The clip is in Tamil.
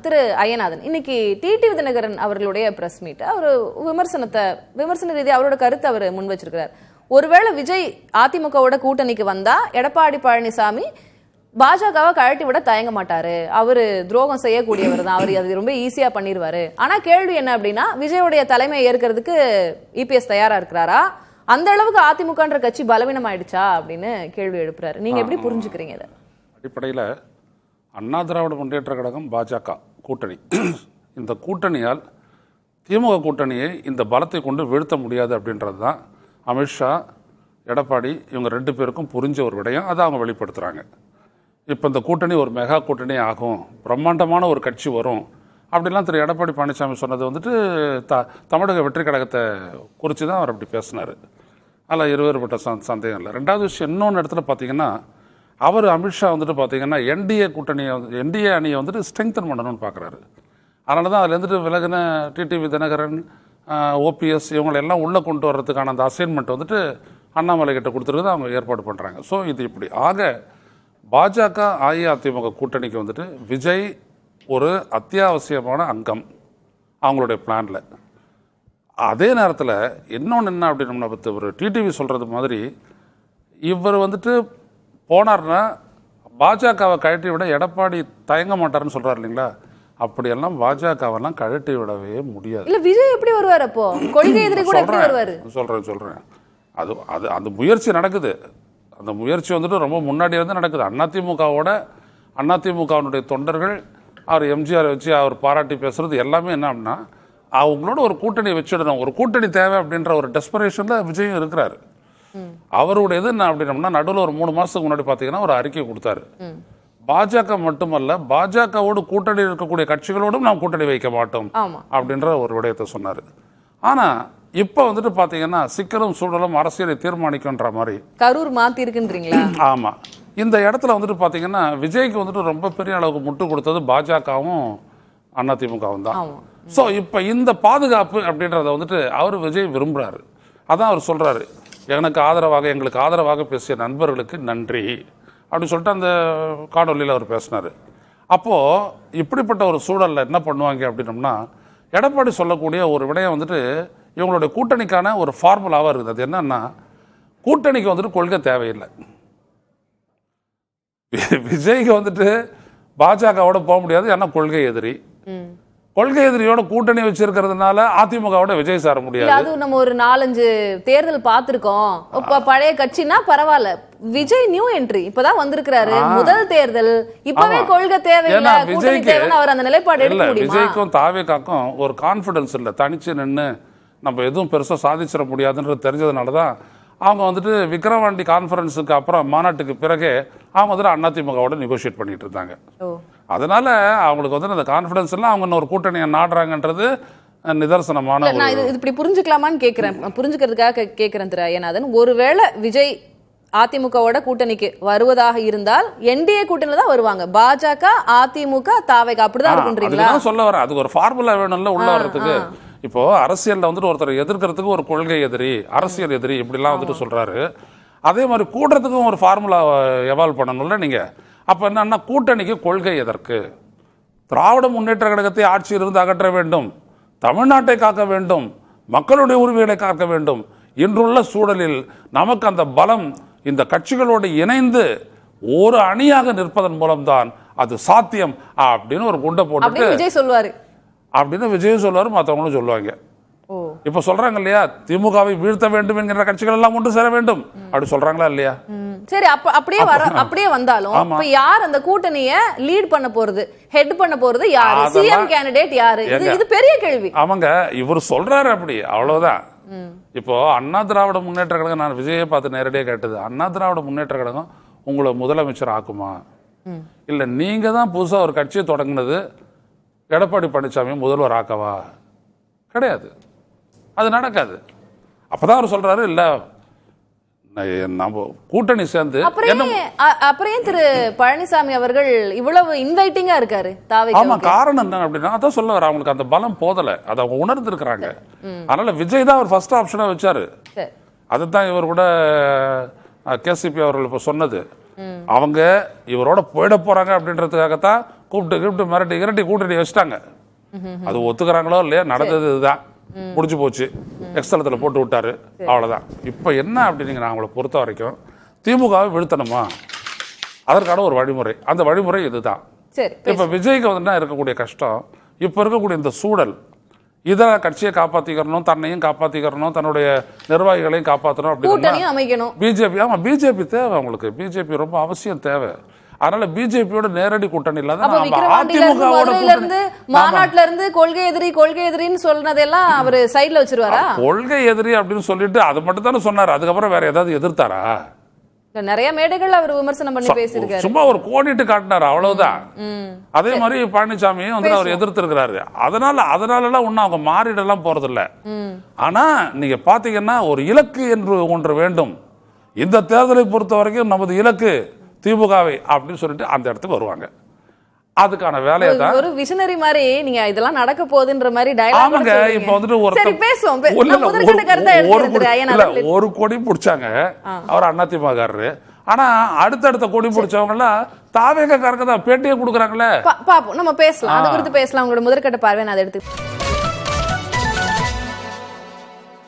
திரு அய்யநாதன், இன்னைக்கு டிடிவி தினகரன் அவர்களுடைய பிரஸ் மீட், அவர் விமர்சன ரீதியாக அவரோட கருத்து அவர் முன் வச்சிருக்கிறார். ஒருவேளை விஜய் அதிமுகவோட கூட்டணிக்கு வந்தா எடப்பாடி பழனிசாமி பாஜகவை கழட்டி விட தயங்க மாட்டாரு, அவரு துரோகம் செய்யக்கூடியவர் தான், அவர் அது ரொம்ப ஈஸியா பண்ணிடுவாரு. ஆனா கேள்வி என்ன அப்படின்னா, விஜயோடைய தலைமையை ஏற்கிறதுக்கு இபிஎஸ் தயாரா இருக்கிறாரா, அந்த அளவுக்கு அதிமுகன்ற கட்சி பலவீனம் ஆயிடுச்சா அப்படின்னு கேள்வி எழுப்புறாரு. நீங்க எப்படி புரிஞ்சுக்கிறீங்க இதை? அடிப்படையில் அண்ணா திராவிட முன்னேற்ற கழகம் பாஜக கூட்டணி, இந்த கூட்டணியால் திமுக கூட்டணியை இந்த பலத்தை கொண்டு வீழ்த்த முடியாது அப்படின்றது தான் அமித்ஷா, எடப்பாடி இவங்க 2 பேருக்கும் புரிஞ்ச ஒரு விடயம். அதை அவங்க வெளிப்படுத்துகிறாங்க. இப்போ இந்த கூட்டணி ஒரு மெகா கூட்டணி ஆகும், பிரம்மாண்டமான ஒரு கட்சி வரும் அப்படிலாம் திரு எடப்பாடி பழனிசாமி சொன்னது வந்துட்டு தமிழக வெற்றி கழகத்தை குறித்து தான் அவர் அப்படி பேசினார். அதில் இருவேறுபட்ட சந்தேகம் இல்லை. 2வது விஷயம், இன்னொன்று இடத்துல பார்த்தீங்கன்னா, அவர் அமித்ஷா வந்துட்டு பார்த்தீங்கன்னா என்டிஏ அணியை வந்துட்டு ஸ்ட்ரெங்தன் பண்ணணும்னு பார்க்குறாரு. அதனால தான் அதில் வந்துட்டு விலகின டிடிவி தினகரன், ஓபிஎஸ் இவங்களெல்லாம் உள்ளே கொண்டு வர்றதுக்கான அந்த அசைன்மெண்ட் வந்துட்டு அண்ணாமலை கிட்ட கொடுத்துருக்கு அவங்க ஏற்பாடு பண்ணுறாங்க. ஸோ இது இப்படி ஆக பாஜக அஇஅதிமுக கூட்டணிக்கு வந்துட்டு விஜய் ஒரு அத்தியாவசியமான அங்கம் அவங்களுடைய பிளானில். அதே நேரத்தில் இன்னொன்று என்ன அப்படின்னா, ஒரு டிடிவி சொல்கிறது மாதிரி இவர் வந்துட்டு போனார்னா பாஜகவை கழட்டி விட எடப்பாடி தயங்க மாட்டார்னு சொல்கிறார் இல்லைங்களா, அப்படியெல்லாம் பாஜகவெல்லாம் கழட்டி விடவே முடியாது. இல்ல விஜய் எப்படி வருவார்? அப்போ கொள்கை எதிரி கூட எப்படி வருவார்? சொல்றேன் அது அந்த முயற்சி நடக்குது. அந்த முயற்சி வந்துட்டு ரொம்ப முன்னாடி வந்து நடக்குது. அதிமுகவுடைய தொண்டர்கள் அவர் எம்ஜிஆர் வச்சு அவர் பாராட்டி பேசுறது எல்லாமே என்ன அப்படின்னா, அவங்களோட ஒரு கூட்டணி வச்சிடணும், ஒரு கூட்டணி தேவை அப்படின்ற ஒரு டெஸ்பரேஷன்ல விஜயும் இருக்கிறாரு. அவருடைய இது என்ன அப்படின்னா, நடுவில் ஒரு 3 மாசத்துக்கு முன்னாடி பார்த்தீங்கன்னா ஒரு அறிக்கை கொடுத்தாரு. பாஜக மட்டுமல்ல, பாஜகவோடு கூட்டணி இருக்கக்கூடிய கட்சிகளோடும் நாம் கூட்டணி வைக்க மாட்டோம் அப்படின்ற ஒரு விடயத்தை சொன்னார். ஆனா இப்ப வந்துட்டு பாத்தீங்கன்னா சிக்கலும் சூழலும் அரசியலை தீர்மானிக்கும்ன்ற மாதிரி கரூர் மாத்தி இருக்குன்றீங்களா? ஆமா, இந்த இடத்துல வந்துட்டு பாத்தீங்கன்னா விஜய்க்கு வந்துட்டு ரொம்ப பெரிய அளவுக்கு முட்டு கொடுத்தது பாஜகவும் அதிமுகவும் தான். ஸோ இப்போ இந்த பாதுகாப்பு அப்படின்றத வந்துட்டு அவர் விஜய் விரும்புறாரு. அதான் அவர் சொல்றாரு, எங்களுக்கு ஆதரவாக பேசிய நண்பர்களுக்கு நன்றி அப்படின்னு சொல்லிட்டு அந்த காணொலியில் அவர் பேசினார். அப்போது இப்படிப்பட்ட ஒரு சூழலில் என்ன பண்ணுவாங்க அப்படின்னம்னா, எடப்பாடி சொல்லக்கூடிய ஒரு விடயம் வந்துட்டு இவங்களுடைய கூட்டணிக்கான ஒரு ஃபார்முலாவாக இருக்குது. அது என்னன்னா, கூட்டணிக்கு வந்துட்டு கொள்கை தேவையில்லை. விஜய்க்கு வந்துட்டு பாஜகவோட போக முடியாது, ஏன்னா கொள்கை எதிரியோட கூட்டணி வச்சிருக்கிறதுனால அதிமுகவோட விஜய் சார முடியாது. அது நம்ம ஒரு 4-5 தேர்தல் பார்த்திருக்கோம். இப்ப பழைய கட்சினா பரவாயில்ல, விஜய் நியூ என்ட்ரி இப்பதான் வந்திருக்கிறாரு, முதல் தேர்தல், இப்பவே கொள்கை தேவையில்லை, கூட்டணி தேவைன்னு அவர் அந்த நிலைப்பாடு எடுக்க முடியுமா? விஜய்க்கும் தாவேக்காக்கும் ஒரு கான்பிடன்ஸ் இல்லை, தனிச்சு நின்று நம்ம எதுவும் பெருசா சாதிச்சிட முடியாதுன்றது தெரிஞ்சதுனாலதான் அவங்க வந்துட்டு விக்ரவாண்டி கான்ஃபரன்ஸுக்கு அப்புறம் மாநாட்டுக்கு பிறகு அவங்க வந்துட்டு அதிமுகவோட நெகோசியேட் பண்ணிட்டு இருந்தாங்க. அதனால அவங்களுக்கு வந்து அந்த கான்ஃபிடன்ஸ் எல்லாம் அவங்க ஒரு கூட்டணியை நாடுறாங்கன்றது நிதர்சனமான. நான் இது இப்படி புரிஞ்சுக்கலாமான்னு கேட்கிறேன், புரிஞ்சுக்கிறதுக்காக கேட்கிறேன் திரு அய்யநாதன். ஒருவேளை விஜய் அதிமுகவோட கூட்டணிக்கு வருவதாக இருந்தால் என்டிஏ கூட்டணியில தான் வருவாங்க, பாஜக அதிமுக தாவேகா அப்படிதான் இருக்குன்றீங்களா? சொல்ல வரேன், அதுக்கு ஒரு ஃபார்முலா வேணும்ல உள்ள வர்றதுக்கு. இப்போ அரசியல்ல வந்துட்டு ஒருத்தர் எதிர்க்கிறதுக்கு ஒரு கொள்கை எதிரி, அரசியல் எதிரி இப்படிலாம் வந்துட்டு சொல்றாரு. அதே மாதிரி கூடுறதுக்கும் ஒரு ஃபார்முலா எவால்வ் பண்ணணும்ல நீங்க. அப்ப என்னன்னா, கூட்டணிக்கு கொள்கை எதற்கு? திராவிட முன்னேற்ற கழகத்தை ஆட்சியிலிருந்து அகற்ற வேண்டும், தமிழ்நாட்டை காக்க வேண்டும், மக்களுடைய உரிமைகளை காக்க வேண்டும். இன்றுள்ள சூழலில் நமக்கு அந்த பலம் இந்த கட்சிகளோடு இணைந்து ஒரு அணியாக நிற்பதன் மூலம்தான் அது சாத்தியம் அப்படின்னு ஒரு குண்டை போட்டு விஜய் சொல்லுவாரு. அப்படின்னு விஜயும் சொல்லுவாரு, மற்றவங்களும் சொல்லுவாங்க. இப்ப சொல்றாங்க இல்லையா, திமுகவை வீழ்த்த வேண்டும் என்கிற கட்சிகள் எல்லாம் ஒன்று சேர வேண்டும் அப்படி சொல்றாங்களா இல்லையா? சரி, அப்படியே வந்தாலும் இப்ப யார் அந்த கூட்டணியை லீட் பண்ண போறது, ஹெட் பண்ண போறது யாரு? சிஎம் கேண்டிடேட் யாரு? இது பெரிய கேள்வி. அவங்க இவர் சொல்றாரு அப்படி, அவ்வளவுதான். இப்போ அண்ணா திராவிட முன்னேற்ற கழகம், நான் விஜயை பார்த்து நேரடியாக கேட்டது, அண்ணா திராவிட முன்னேற்ற கழகம் உங்களை முதலமைச்சர் ஆக்குமா, இல்ல நீங்க தான் புதுசா ஒரு கட்சியை தொடங்கினது எடப்பாடி பழனிசாமி முதல்வர் ஆக்கவா? கிடையாது, அது நடக்காது. அப்பதான் அவர் சொல்றாரு, இல்ல நம்ம கூட்டணி சேர்ந்து. அப்புறம் திரு பழனிசாமி அவர்கள் இவ்வளவு இன்வைட்டிங்கா இருக்காரு தாவே? ஆமா, காரணம் என்ன அப்படின்னா, அதான் சொல்ல வர, அவங்களுக்கு அந்த பலம் போதல, அதை அவங்க உணர்ந்து இருக்கிறாங்க. அதனால விஜய் தான் அவர் ஃபர்ஸ்ட் ஆப்ஷனா வச்சாரு. அதுதான் இவர் கூட கேசிபி அவர்கள் இப்ப சொன்னது. அவங்க இவரோட போயிட போறாங்க அப்படின்றதுக்காகத்தான் கூப்பிட்டு மிரட்டி கூட்டணி வச்சுட்டாங்க. அது ஒத்துக்கிறாங்களோ இல்லையா, நடந்தது இதுதான், முடிஞ்சு போச்சு. எக்ஸலத்தில் போட்டு விட்டாரு, அவ்வளோதான். இப்போ என்ன அப்படின்னு நான் அவங்கள பொறுத்த வரைக்கும் திமுகவை வீழ்த்தணுமா, அதற்கான ஒரு வழிமுறை, அந்த வழிமுறை இதுதான். இப்போ விஜய்க்கு வந்து இருக்கக்கூடிய கஷ்டம், இப்போ இருக்கக்கூடிய இந்த சூழல், இதை கட்சியை காப்பாற்றிக்கிறணும், தன்னையும் காப்பாற்றிக்கிறணும், தன்னுடைய நிர்வாகிகளையும் காப்பாற்றணும் அப்படின்னு பிஜேபி. ஆமாம், பிஜேபி தேவை அவங்களுக்கு, பிஜேபி ரொம்ப அவசியம் தேவை. அதனால பிஜேபியோட நேரடி கூட்டணி இல்லாத மாநாட்டுல இருந்து கொள்கை எதிரின்னு சொன்னதெல்லாம் அவர் சைடுல வச்சிருவாரா? கொள்கை எதிரி அப்படின்னு சொல்லிட்டு அது மட்டும் தானே சொன்னாரு, அதுக்கப்புறம் வேற ஏதாவது எதிர்த்தாரா? நிறைய மேடைகள் அவர் விமர்சனம் பண்ணி பேசியிருக்காரு, சும்மா ஒரு கோடிட்டு காட்டினாரு, அவ்வளவுதான். அதே மாதிரி பழனிசாமியும் வந்து அவர் எதிர்த்து இருக்கிறாரு. அதனாலலாம் ஒன்னும் அவங்க மாறிடலாம் போறது இல்ல. ஆனா நீங்க பாத்தீங்கன்னா ஒரு இலக்கு என்று ஒன்று வேண்டும். இந்த தேர்தலை பொறுத்த வரைக்கும் நமது இலக்கு திமுகவை அப்படின்னு சொல்லிட்டு அந்த இடத்துக்கு வருவாங்க. அதுக்கான வேலையை தான் ஒரு விஷனரி மாதிரி நீங்க இதெல்லாம் நடக்க போகுதுன்ற மாதிரி டயலாக். இப்ப வந்துட்டு ஒரு கொடி பிடிச்சாங்க, அவர் அதிமுககாரரு. ஆனா அடுத்தடுத்த கொடி பிடிச்சவங்க எல்லாம் தாவேகக்காரங்க தான் பேட்டியை கொடுக்குறாங்களே. பாப்போம், நம்ம பேசலாம், அது குறித்து பேசலாம். உங்களோட முதற்கட்ட பார்வை நான் அதை எடுத்து